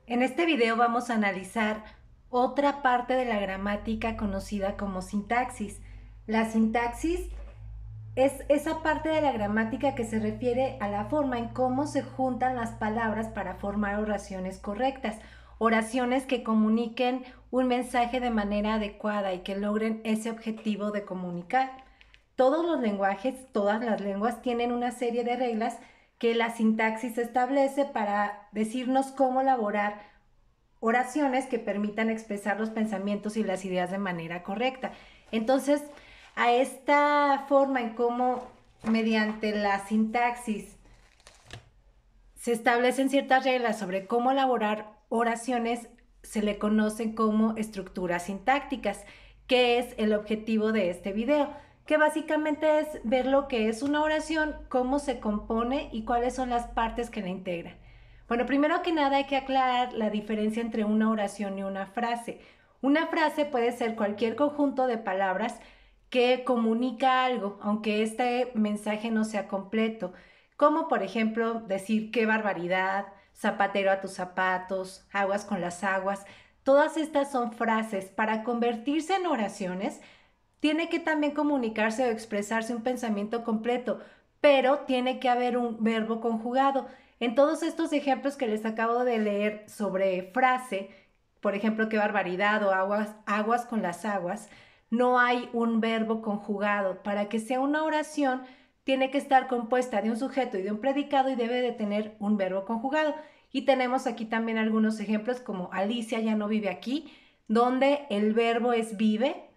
En este video vamos a analizar otra parte de la gramática conocida como sintaxis. La sintaxis es esa parte de la gramática que se refiere a la forma en cómo se juntan las palabras para formar oraciones correctas, oraciones que comuniquen un mensaje de manera adecuada y que logren ese objetivo de comunicar. Todos los lenguajes, todas las lenguas tienen una serie de reglas que la sintaxis establece para decirnos cómo elaborar oraciones que permitan expresar los pensamientos y las ideas de manera correcta. Entonces, a esta forma en cómo mediante la sintaxis se establecen ciertas reglas sobre cómo elaborar oraciones, se le conocen como estructuras sintácticas, que es el objetivo de este video, que básicamente es ver lo que es una oración, cómo se compone y cuáles son las partes que la integran. Bueno, primero que nada hay que aclarar la diferencia entre una oración y una frase. Una frase puede ser cualquier conjunto de palabras que comunica algo, aunque este mensaje no sea completo, como por ejemplo decir qué barbaridad, zapatero a tus zapatos, aguas con las aguas. Todas estas son frases. Para convertirse en oraciones, tiene que también comunicarse o expresarse un pensamiento completo, pero tiene que haber un verbo conjugado. En todos estos ejemplos que les acabo de leer sobre frase, por ejemplo, qué barbaridad o aguas con las aguas, no hay un verbo conjugado. Para que sea una oración, tiene que estar compuesta de un sujeto y de un predicado y debe de tener un verbo conjugado. Y tenemos aquí también algunos ejemplos como Alicia ya no vive aquí, donde el verbo es vive.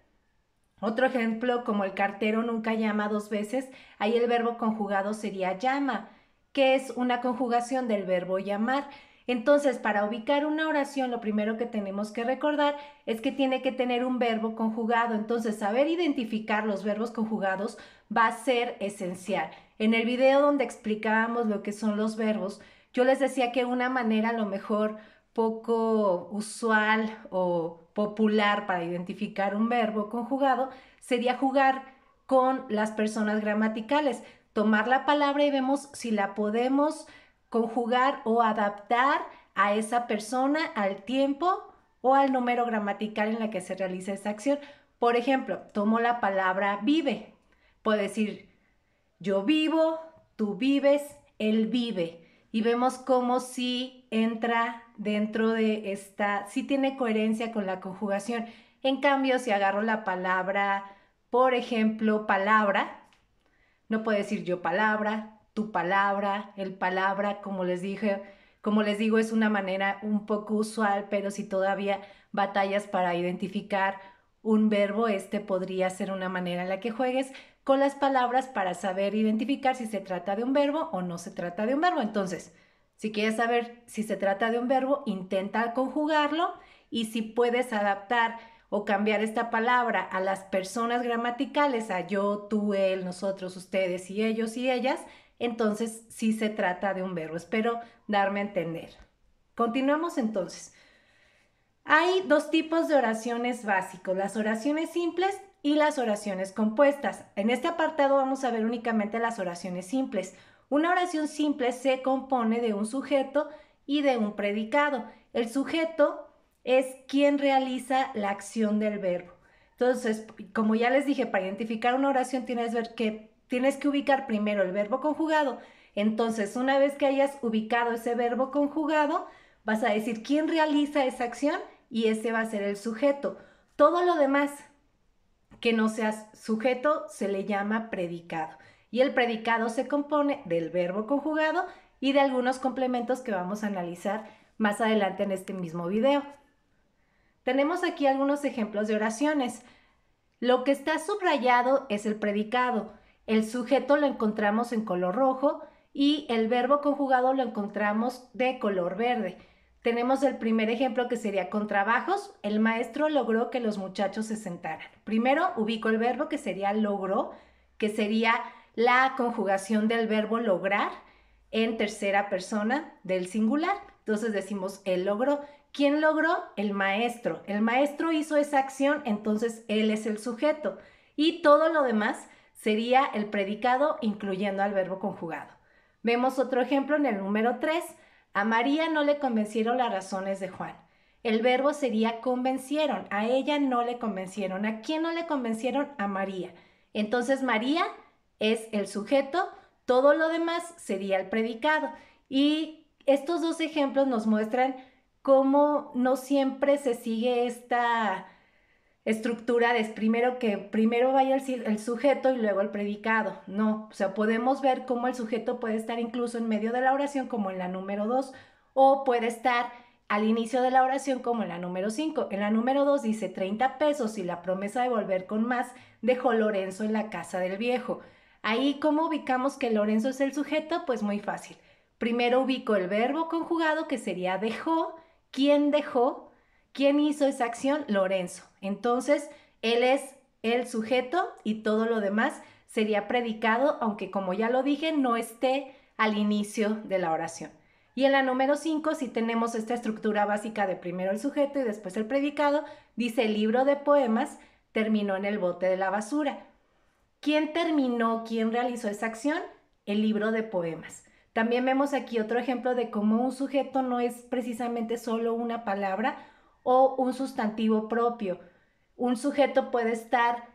Otro ejemplo como el cartero nunca llama dos veces, ahí el verbo conjugado sería llama, que es una conjugación del verbo llamar. Entonces, para ubicar una oración, lo primero que tenemos que recordar es que tiene que tener un verbo conjugado. Entonces, saber identificar los verbos conjugados va a ser esencial. En el video donde explicábamos lo que son los verbos, yo les decía que una manera a lo mejor poco usual o popular para identificar un verbo conjugado sería jugar con las personas gramaticales, tomar la palabra y vemos si la podemos conjugar o adaptar a esa persona, al tiempo o al número gramatical en la que se realiza esa acción. Por ejemplo, tomo la palabra vive. Puedo decir yo vivo, tú vives, él vive. Y vemos cómo sí entra dentro de esta, sí tiene coherencia con la conjugación. En cambio, si agarro la palabra, por ejemplo, palabra, no puedo decir yo palabra, tu palabra, el palabra, como les dije, como les digo, es una manera un poco usual, pero si todavía batallas para identificar un verbo, este podría ser una manera en la que juegues con las palabras para saber identificar si se trata de un verbo o no se trata de un verbo. Entonces, si quieres saber si se trata de un verbo, intenta conjugarlo y si puedes adaptar o cambiar esta palabra a las personas gramaticales, a yo, tú, él, nosotros, ustedes y ellos y ellas, entonces sí se trata de un verbo. Espero darme a entender. Continuamos entonces. Hay dos tipos de oraciones básicos, las oraciones simples y las oraciones compuestas. En este apartado vamos a ver únicamente las oraciones simples. Una oración simple se compone de un sujeto y de un predicado. El sujeto es quien realiza la acción del verbo. Entonces, como ya les dije, para identificar una oración tienes que ubicar primero el verbo conjugado. Entonces, una vez que hayas ubicado ese verbo conjugado, vas a decir quién realiza esa acción y ese va a ser el sujeto. Todo lo demás que no sea sujeto se le llama predicado. Y el predicado se compone del verbo conjugado y de algunos complementos que vamos a analizar más adelante en este mismo video. Tenemos aquí algunos ejemplos de oraciones. Lo que está subrayado es el predicado. El sujeto lo encontramos en color rojo y el verbo conjugado lo encontramos de color verde. Tenemos el primer ejemplo que sería con trabajos. El maestro logró que los muchachos se sentaran. Primero ubico el verbo que sería logró, que sería la conjugación del verbo lograr en tercera persona del singular. Entonces decimos él logró. ¿Quién logró? El maestro. El maestro hizo esa acción, entonces él es el sujeto. Y todo lo demás sería el predicado, incluyendo al verbo conjugado. Vemos otro ejemplo en el número 3. A María no le convencieron las razones de Juan. El verbo sería convencieron. A ella no le convencieron. ¿A quién no le convencieron? A María. Entonces María es el sujeto, todo lo demás sería el predicado. Y estos dos ejemplos nos muestran cómo no siempre se sigue esta estructura de primero vaya el sujeto y luego el predicado. No, o sea, podemos ver cómo el sujeto puede estar incluso en medio de la oración como en la número 2 o puede estar al inicio de la oración como en la número 5. En la número 2 dice 30 pesos y la promesa de volver con más dejó Lorenzo en la casa del viejo. Ahí, ¿cómo ubicamos que Lorenzo es el sujeto? Pues muy fácil. Primero ubico el verbo conjugado que sería dejó. ¿Quién dejó? ¿Quién hizo esa acción? Lorenzo. Entonces, él es el sujeto y todo lo demás sería predicado, aunque como ya lo dije, no esté al inicio de la oración. Y en la número 5, si tenemos esta estructura básica de primero el sujeto y después el predicado, dice el libro de poemas terminó en el bote de la basura. ¿Quién terminó, quién realizó esa acción? El libro de poemas. También vemos aquí otro ejemplo de cómo un sujeto no es precisamente solo una palabra o un sustantivo propio. Un sujeto puede estar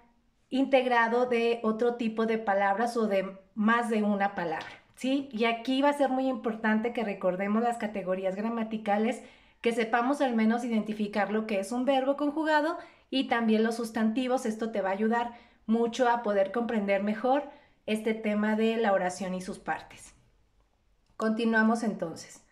integrado de otro tipo de palabras o de más de una palabra, ¿sí? Y aquí va a ser muy importante que recordemos las categorías gramaticales, que sepamos al menos identificar lo que es un verbo conjugado y también los sustantivos. Esto te va a ayudar mucho a poder comprender mejor este tema de la oración y sus partes. Continuamos entonces.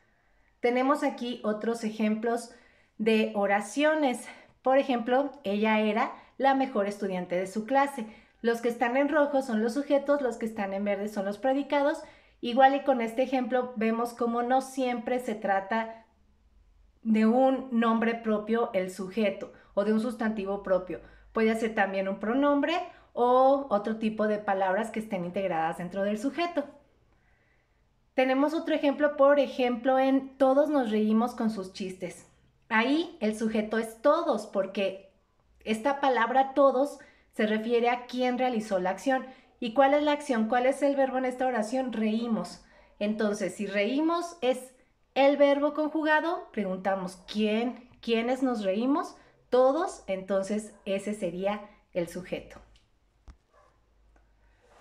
Tenemos aquí otros ejemplos de oraciones. Por ejemplo, ella era la mejor estudiante de su clase. Los que están en rojo son los sujetos, los que están en verde son los predicados. Igual y con este ejemplo vemos cómo no siempre se trata de un nombre propio el sujeto o de un sustantivo propio. Puede ser también un pronombre o otro tipo de palabras que estén integradas dentro del sujeto. Tenemos otro ejemplo, por ejemplo, en todos nos reímos con sus chistes. Ahí el sujeto es todos, porque esta palabra todos se refiere a quién realizó la acción. ¿Y cuál es la acción? ¿Cuál es el verbo en esta oración? Reímos. Entonces, si reímos es el verbo conjugado, preguntamos ¿quiénes nos reímos? Todos, entonces ese sería el sujeto.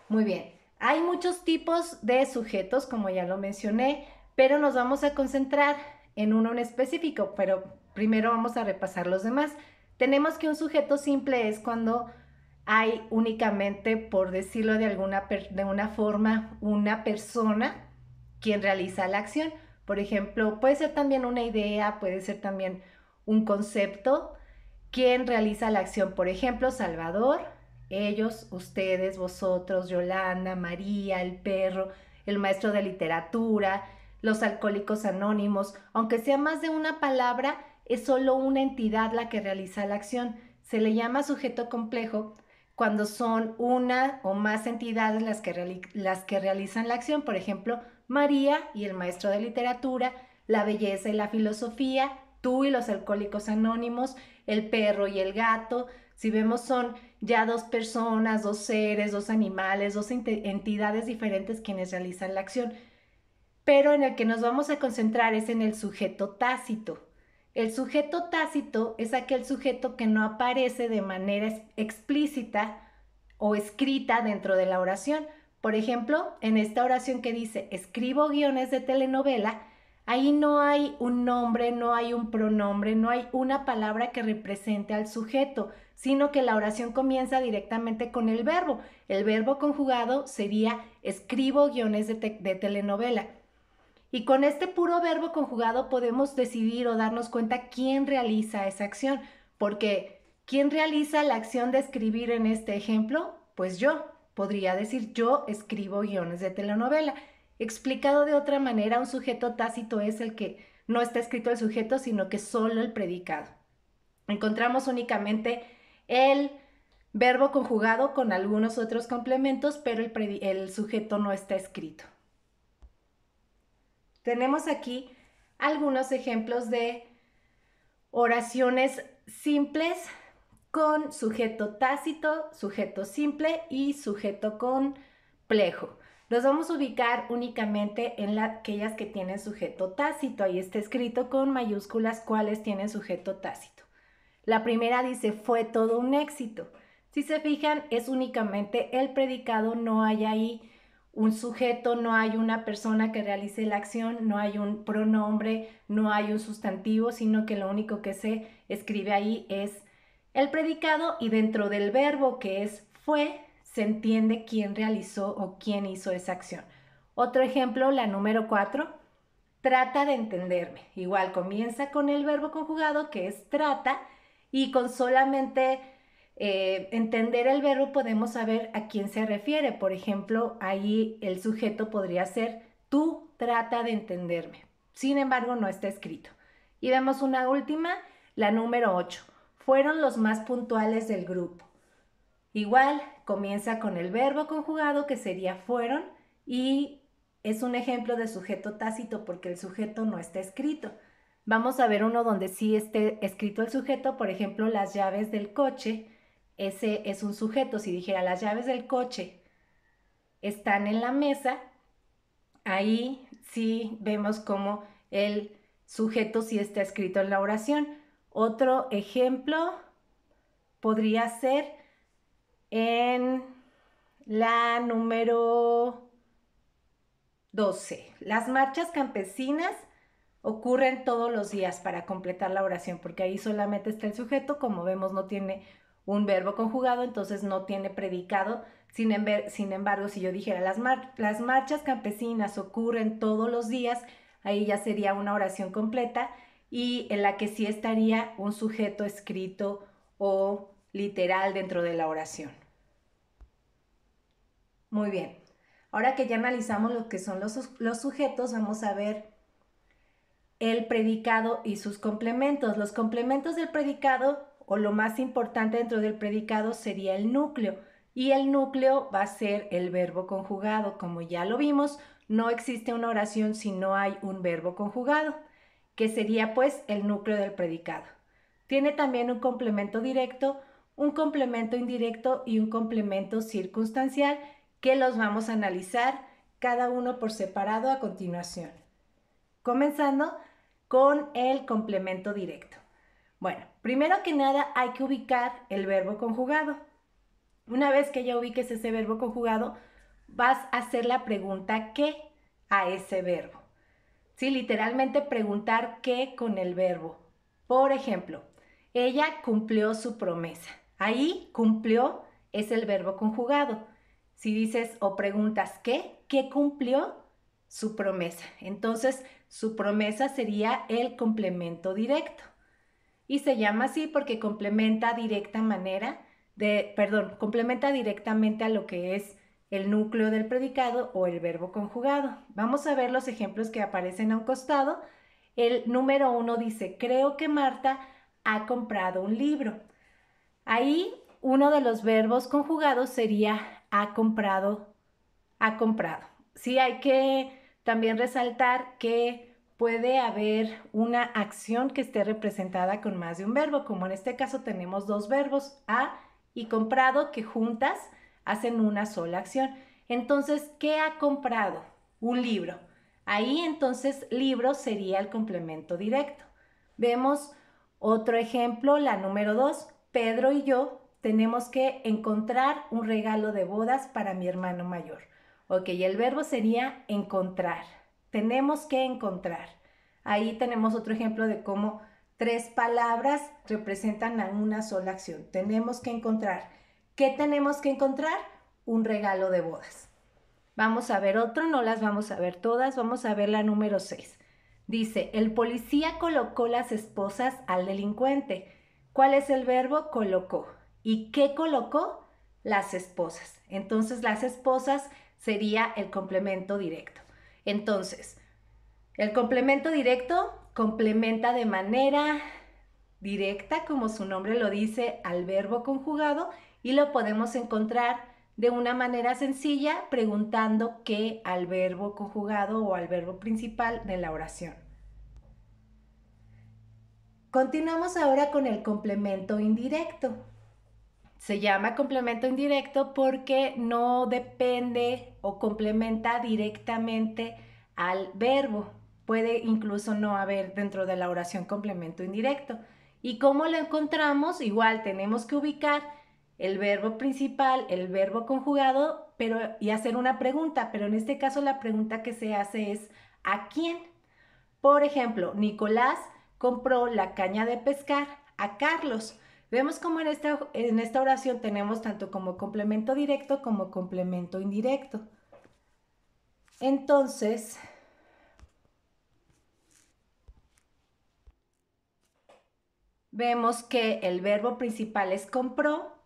Muy bien. Hay muchos tipos de sujetos, como ya lo mencioné, pero nos vamos a concentrar en uno en específico, pero primero vamos a repasar los demás. Tenemos que un sujeto simple es cuando hay únicamente, por decirlo de una forma, una persona quien realiza la acción. Por ejemplo, puede ser también una idea, puede ser también un concepto, quien realiza la acción. Por ejemplo, Salvador, ellos, ustedes, vosotros, Yolanda, María, el perro, el maestro de literatura, los alcohólicos anónimos. Aunque sea más de una palabra, es solo una entidad la que realiza la acción. Se le llama sujeto complejo cuando son una o más entidades las que realizan la acción. Por ejemplo, María y el maestro de literatura, la belleza y la filosofía, tú y los alcohólicos anónimos, el perro y el gato. Si vemos, son ya dos personas, dos seres, dos animales, dos entidades diferentes quienes realizan la acción. Pero en el que nos vamos a concentrar es en el sujeto tácito. El sujeto tácito es aquel sujeto que no aparece de manera explícita o escrita dentro de la oración. Por ejemplo, en esta oración que dice, escribo guiones de telenovela, ahí no hay un nombre, no hay un pronombre, no hay una palabra que represente al sujeto, sino que la oración comienza directamente con el verbo. El verbo conjugado sería escribo guiones de telenovela. Y con este puro verbo conjugado podemos decidir o darnos cuenta quién realiza esa acción, porque ¿quién realiza la acción de escribir en este ejemplo? Pues yo. Podría decir yo escribo guiones de telenovela. Explicado de otra manera, un sujeto tácito es el que no está escrito el sujeto, sino que solo el predicado. Encontramos únicamente el verbo conjugado con algunos otros complementos, pero el sujeto no está escrito. Tenemos aquí algunos ejemplos de oraciones simples con sujeto tácito, sujeto simple y sujeto complejo. Los vamos a ubicar únicamente en aquellas que tienen sujeto tácito. Ahí está escrito con mayúsculas cuáles tienen sujeto tácito. La primera dice, fue todo un éxito. Si se fijan, es únicamente el predicado, no hay ahí un sujeto, no hay una persona que realice la acción, no hay un pronombre, no hay un sustantivo, sino que lo único que se escribe ahí es el predicado, y dentro del verbo, que es fue, se entiende quién realizó o quién hizo esa acción. Otro ejemplo, la número 4, trata de entenderme. Igual comienza con el verbo conjugado, que es trata, y con solamente entender el verbo podemos saber a quién se refiere. Por ejemplo, ahí el sujeto podría ser tú trata de entenderme. Sin embargo, no está escrito. Y vemos una última, la número 8. Fueron los más puntuales del grupo. Igual comienza con el verbo conjugado, que sería fueron, y es un ejemplo de sujeto tácito porque el sujeto no está escrito. Vamos a ver uno donde sí esté escrito el sujeto, por ejemplo, las llaves del coche. Ese es un sujeto. Si dijera las llaves del coche están en la mesa, ahí sí vemos como el sujeto sí está escrito en la oración. Otro ejemplo podría ser en la número 12. Las marchas campesinas ocurren todos los días para completar la oración, porque ahí solamente está el sujeto. Como vemos, no tiene un verbo conjugado, entonces no tiene predicado. Sin embargo, si yo dijera las marchas campesinas ocurren todos los días, ahí ya sería una oración completa y en la que sí estaría un sujeto escrito o literal dentro de la oración. Muy bien. Ahora que ya analizamos lo que son los sujetos, vamos a ver el predicado y sus complementos. Los complementos del predicado, o lo más importante dentro del predicado, sería el núcleo. Y el núcleo va a ser el verbo conjugado. Como ya lo vimos, no existe una oración si no hay un verbo conjugado, que sería pues el núcleo del predicado. Tiene también un complemento directo, un complemento indirecto y un complemento circunstancial, que los vamos a analizar cada uno por separado a continuación. Comenzando con el complemento directo. Bueno, primero que nada hay que ubicar el verbo conjugado. Una vez que ya ubiques ese verbo conjugado, vas a hacer la pregunta ¿qué? A ese verbo. Sí, literalmente preguntar ¿qué? Con el verbo. Por ejemplo, ella cumplió su promesa. Ahí cumplió es el verbo conjugado. Si dices o preguntas ¿qué? ¿Qué cumplió? Su promesa. Entonces, su promesa sería el complemento directo. Y se llama así porque complementa complementa directamente a lo que es el núcleo del predicado o el verbo conjugado. Vamos a ver los ejemplos que aparecen a un costado. El número 1 dice, creo que Marta ha comprado un libro. Ahí uno de los verbos conjugados sería ha comprado, ha comprado. Sí, hay que también resaltar que puede haber una acción que esté representada con más de un verbo, como en este caso tenemos dos verbos, ha y comprado, que juntas hacen una sola acción. Entonces, ¿qué ha comprado? Un libro. Ahí entonces libro sería el complemento directo. Vemos otro ejemplo, la número 2. Pedro y yo tenemos que encontrar un regalo de bodas para mi hermano mayor. Ok, el verbo sería encontrar. Tenemos que encontrar. Ahí tenemos otro ejemplo de cómo 3 palabras representan a una sola acción. Tenemos que encontrar. ¿Qué tenemos que encontrar? Un regalo de bodas. Vamos a ver otro, no las vamos a ver todas, vamos a ver la número 6. Dice, el policía colocó las esposas al delincuente. ¿Cuál es el verbo? Colocó. ¿Y qué colocó? Las esposas. Entonces, las esposas sería el complemento directo. Entonces, el complemento directo complementa de manera directa, como su nombre lo dice, al verbo conjugado, y lo podemos encontrar de una manera sencilla preguntando qué al verbo conjugado o al verbo principal de la oración. Continuamos ahora con el complemento indirecto. Se llama complemento indirecto porque no depende o complementa directamente al verbo. Puede incluso no haber dentro de la oración complemento indirecto. ¿Y cómo lo encontramos? Igual tenemos que ubicar el verbo principal, el verbo conjugado, y hacer una pregunta, pero en este caso la pregunta que se hace es ¿a quién? Por ejemplo, Nicolás compró la caña de pescar a Carlos. Vemos como en esta oración tenemos tanto como complemento directo como complemento indirecto. Entonces, vemos que el verbo principal es compró.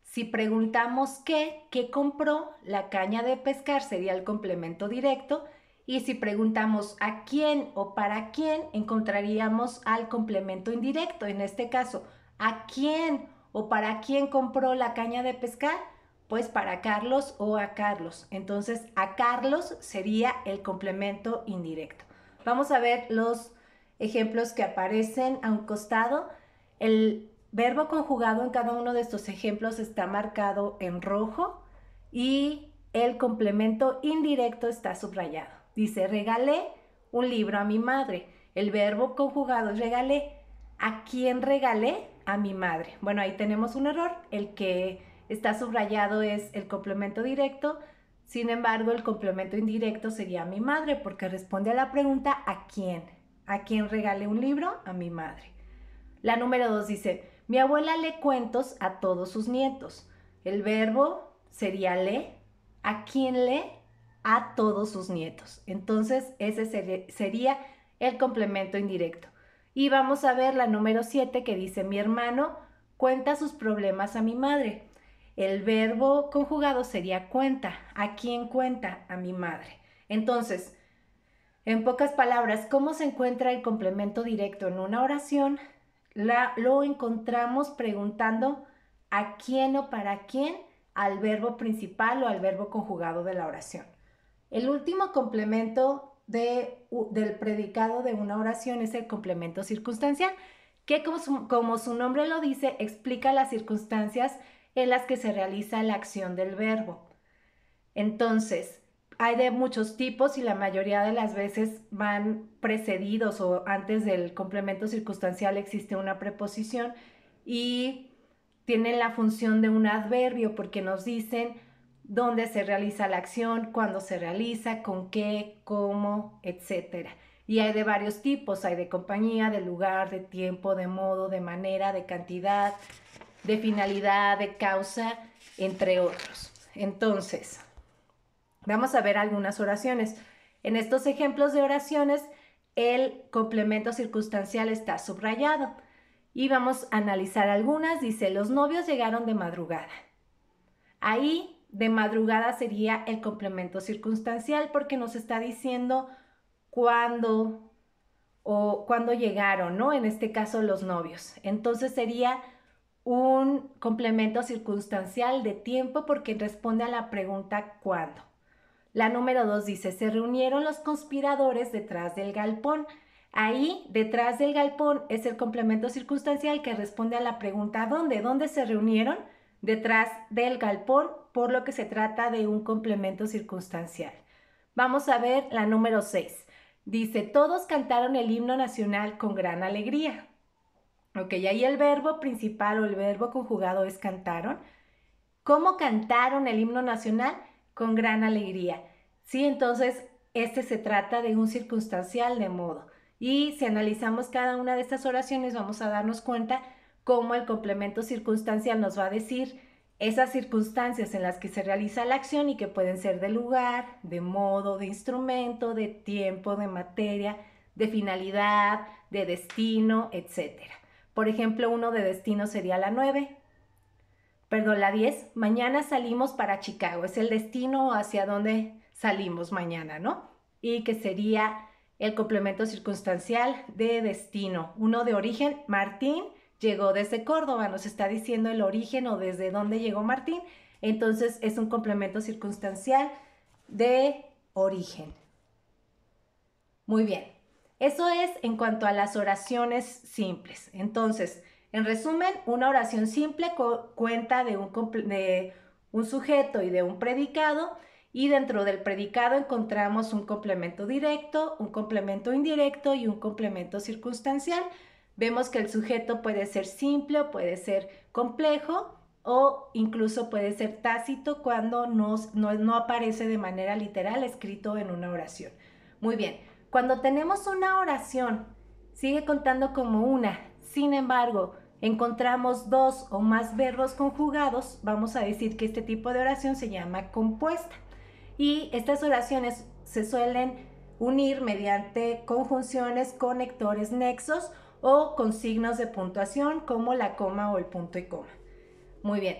Si preguntamos qué compró, la caña de pescar sería el complemento directo. Y si preguntamos a quién o para quién, encontraríamos al complemento indirecto. En este caso, ¿a quién o para quién compró la caña de pescar? Pues para Carlos o a Carlos. Entonces, a Carlos sería el complemento indirecto. Vamos a ver los ejemplos que aparecen a un costado. El verbo conjugado en cada uno de estos ejemplos está marcado en rojo y el complemento indirecto está subrayado. Dice, regalé un libro a mi madre. El verbo conjugado es regalé. ¿A quién regalé? A mi madre. Bueno, ahí tenemos un error. El que está subrayado es el complemento directo. Sin embargo, el complemento indirecto sería a mi madre porque responde a la pregunta ¿a quién? ¿A quién regalé un libro? A mi madre. La número 2 dice, mi abuela lee cuentos a todos sus nietos. El verbo sería lee. ¿A quién lee? A todos sus nietos. Entonces, ese sería el complemento indirecto. Y vamos a ver la número 7 que dice, mi hermano cuenta sus problemas a mi madre. El verbo conjugado sería cuenta. ¿A quién cuenta? A mi madre. Entonces, en pocas palabras, ¿cómo se encuentra el complemento directo en una oración? Lo encontramos preguntando a quién o para quién al verbo principal o al verbo conjugado de la oración. El último complemento del predicado de una oración es el complemento circunstancial, que como su nombre lo dice, explica las circunstancias en las que se realiza la acción del verbo. Entonces, hay de muchos tipos y la mayoría de las veces van precedidos o antes del complemento circunstancial existe una preposición y tienen la función de un adverbio porque nos dicen dónde se realiza la acción, cuándo se realiza, con qué, cómo, etc. Y hay de varios tipos, hay de compañía, de lugar, de tiempo, de modo, de manera, de cantidad, de finalidad, de causa, entre otros. Entonces, vamos a ver algunas oraciones. En estos ejemplos de oraciones, el complemento circunstancial está subrayado. Y vamos a analizar algunas. Dice, los novios llegaron de madrugada. Ahí, de madrugada sería el complemento circunstancial porque nos está diciendo cuándo o cuándo llegaron, ¿no? En este caso, los novios. Entonces sería un complemento circunstancial de tiempo porque responde a la pregunta ¿cuándo? La número 2 dice, se reunieron los conspiradores detrás del galpón. Ahí, detrás del galpón, es el complemento circunstancial que responde a la pregunta ¿dónde? ¿Dónde se reunieron? Detrás del galpón, por lo que se trata de un complemento circunstancial. Vamos a ver la número 6. Dice, todos cantaron el himno nacional con gran alegría. Ok, ahí el verbo principal o el verbo conjugado es cantaron. ¿Cómo cantaron el himno nacional? Con gran alegría. Sí, entonces este se trata de un circunstancial de modo. Y si analizamos cada una de estas oraciones, vamos a darnos cuenta cómo el complemento circunstancial nos va a decir esas circunstancias en las que se realiza la acción y que pueden ser de lugar, de modo, de instrumento, de tiempo, de materia, de finalidad, de destino, etc. Por ejemplo, uno de destino sería la 9. Perdón, la 10, mañana salimos para Chicago, es el destino hacia donde salimos mañana, ¿no? Y que sería el complemento circunstancial de destino. Uno de origen, Martín llegó desde Córdoba, nos está diciendo el origen o desde dónde llegó Martín, entonces es un complemento circunstancial de origen. Muy bien, eso es en cuanto a las oraciones simples. Entonces, En resumen, una oración simple cuenta de un sujeto y de un predicado, y dentro del predicado encontramos un complemento directo, un complemento indirecto y un complemento circunstancial. Vemos que el sujeto puede ser simple o puede ser complejo, o incluso puede ser tácito cuando no aparece de manera literal escrito en una oración. Muy bien, cuando tenemos una oración, sigue contando como una. Sin embargo, encontramos dos o más verbos conjugados, vamos a decir que este tipo de oración se llama compuesta. Y estas oraciones se suelen unir mediante conjunciones, conectores, nexos o con signos de puntuación como la coma o el punto y coma. Muy bien.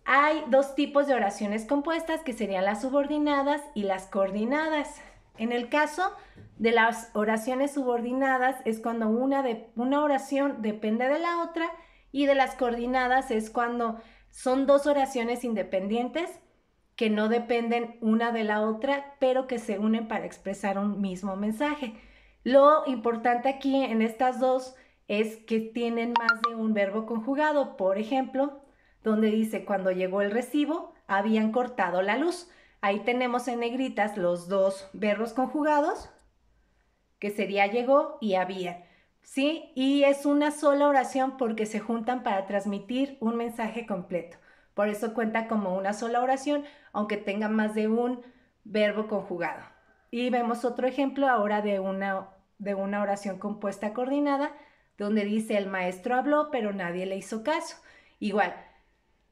Hay dos tipos de oraciones compuestas que serían las subordinadas y las coordinadas. En el caso de las oraciones subordinadas es cuando una oración depende de la otra, y de las coordinadas es cuando son dos oraciones independientes que no dependen una de la otra, pero que se unen para expresar un mismo mensaje. Lo importante aquí en estas dos es que tienen más de un verbo conjugado. Por ejemplo, donde dice cuando llegó el recibo, habían cortado la luz. Ahí tenemos en negritas los dos verbos conjugados, que sería llegó y había, ¿sí? Y es una sola oración porque se juntan para transmitir un mensaje completo. Por eso cuenta como una sola oración, aunque tenga más de un verbo conjugado. Y vemos otro ejemplo ahora de una oración compuesta coordinada, donde dice el maestro habló, pero nadie le hizo caso. Igual,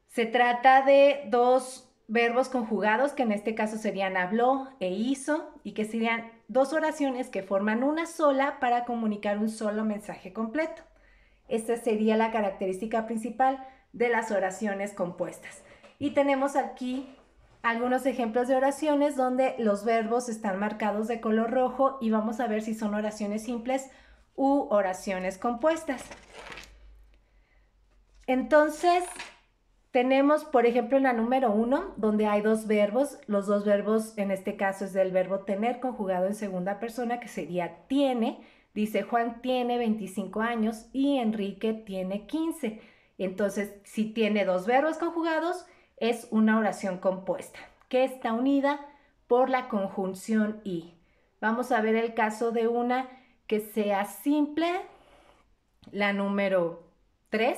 se trata de dos verbos conjugados, que en este caso serían habló e hizo, y que serían dos oraciones que forman una sola para comunicar un solo mensaje completo. Esta sería la característica principal de las oraciones compuestas. Y tenemos aquí algunos ejemplos de oraciones donde los verbos están marcados de color rojo, y vamos a ver si son oraciones simples u oraciones compuestas. Entonces, tenemos, por ejemplo, en la número 1, donde hay dos verbos. Los dos verbos, en este caso, es del verbo tener conjugado en segunda persona, que sería tiene. Dice, Juan tiene 25 años y Enrique tiene 15. Entonces, si tiene dos verbos conjugados, es una oración compuesta, que está unida por la conjunción y. Vamos a ver el caso de una que sea simple, la número 3.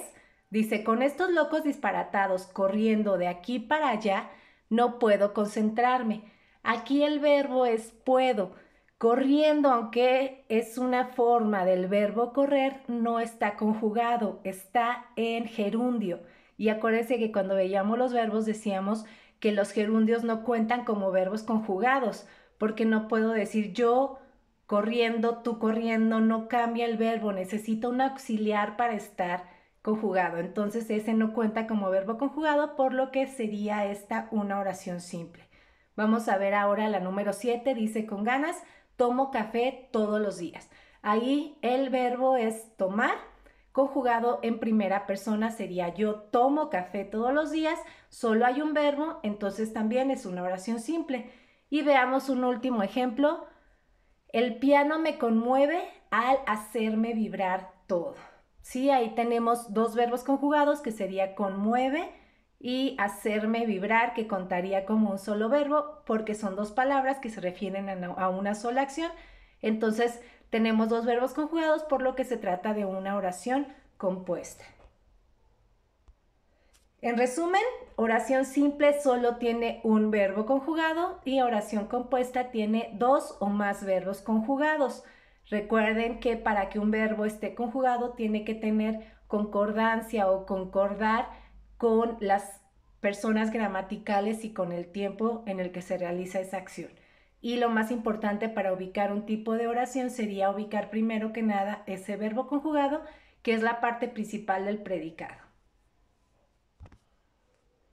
Dice, con estos locos disparatados corriendo de aquí para allá, no puedo concentrarme. Aquí el verbo es puedo. Corriendo, aunque es una forma del verbo correr, no está conjugado, está en gerundio. Y acuérdense que cuando veíamos los verbos decíamos que los gerundios no cuentan como verbos conjugados, porque no puedo decir yo corriendo, tú corriendo, no cambia el verbo, necesita un auxiliar para estar conjugado. Entonces ese no cuenta como verbo conjugado, por lo que sería esta una oración simple. Vamos a ver ahora la número 7, dice con ganas, tomo café todos los días. Ahí el verbo es tomar, conjugado en primera persona sería yo tomo café todos los días, solo hay un verbo, entonces también es una oración simple. Y veamos un último ejemplo. El piano me conmueve al hacerme vibrar todo. Sí, ahí tenemos dos verbos conjugados, que sería conmueve y hacerme vibrar, que contaría como un solo verbo porque son dos palabras que se refieren a una sola acción. Entonces tenemos dos verbos conjugados, por lo que se trata de una oración compuesta. En resumen, oración simple solo tiene un verbo conjugado y oración compuesta tiene dos o más verbos conjugados. Recuerden que para que un verbo esté conjugado tiene que tener concordancia o concordar con las personas gramaticales y con el tiempo en el que se realiza esa acción. Y lo más importante para ubicar un tipo de oración sería ubicar primero que nada ese verbo conjugado, que es la parte principal del predicado.